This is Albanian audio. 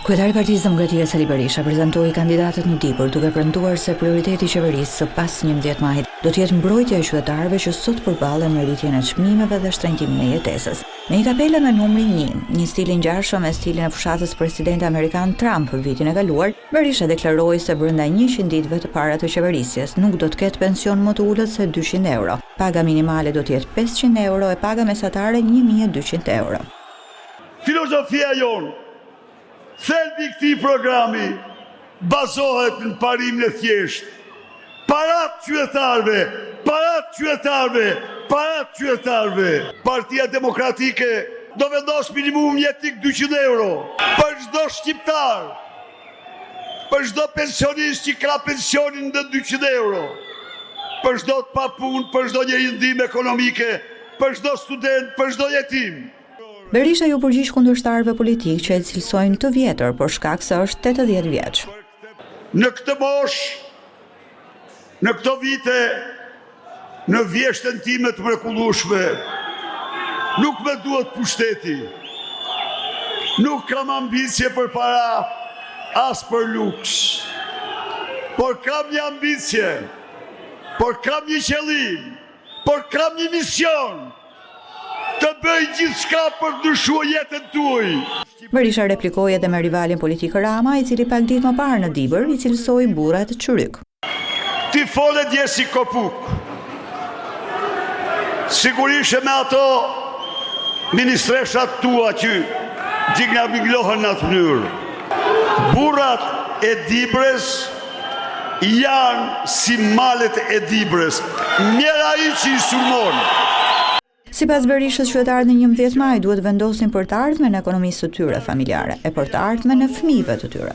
Kryetari i Partisë Demokratike Sali Berisha prezantoi kandidatët në Dibër, duke premtuar se prioriteti i qeverisë së pas 11 majit do të jetë mbrojtja e qytetarëve që sot përballen me rritjen e çmimeve dhe shtrëngimin e jetesës. Në një tabelë me numrin 1, një stil i ngjashëm me stilin e fushatës presidenti amerikan Trump vitin e kaluar, Berisha deklaroi se brenda 100 ditëve të para të qeverisjes nuk do të ketë pension më të ulët se 200 euro. Paga minimale do të jetë 500 euro e paga mesatare 1200 euro. Filozofia jonë, thelbi këtij programi bazohet në parimin e thjeshtë. Parat qytetarëve. Partia Demokratike do vendos minimum jetik 200 euro për çdo shqiptar, për çdo pensionist që ka pensionin në 200 euro, për çdo të papunë, për çdo njeri në ndihmë ekonomike, për çdo student, për çdo jetim. Berisha ju përgjigj kundërshtarëve politikë që e cilësojnë të vjetër për shkak se është 80 vjeç. Në këtë moshë, në këto vite, në vjeshtën time të mrekullueshme, nuk më duhet pushteti. Nuk kam ambicie për para, as për luks. Por kam një ambicie, por kam një qëllim, por kam një mision. Të bëj gjithçka për të ndryshuar jetën tuaj. Berisha replikoi edhe me rivalin politik Rama, i cili pak ditë më parë në Dibër i cilësoi burrat të çyryk. Ti fole dje si kopuk. Sigurisht me ato ministreshat tua që gjigna miglohen në atë mënyrë. Burrat e Dibrës janë si malet e Dibrës. Njëra i që i sulmon. Sipas Berishës, qytetarët në 11 maj duhet vendosin për të ardhmen në ekonomisë së tyre familjare e për të ardhmen në fëmijëve të tyre.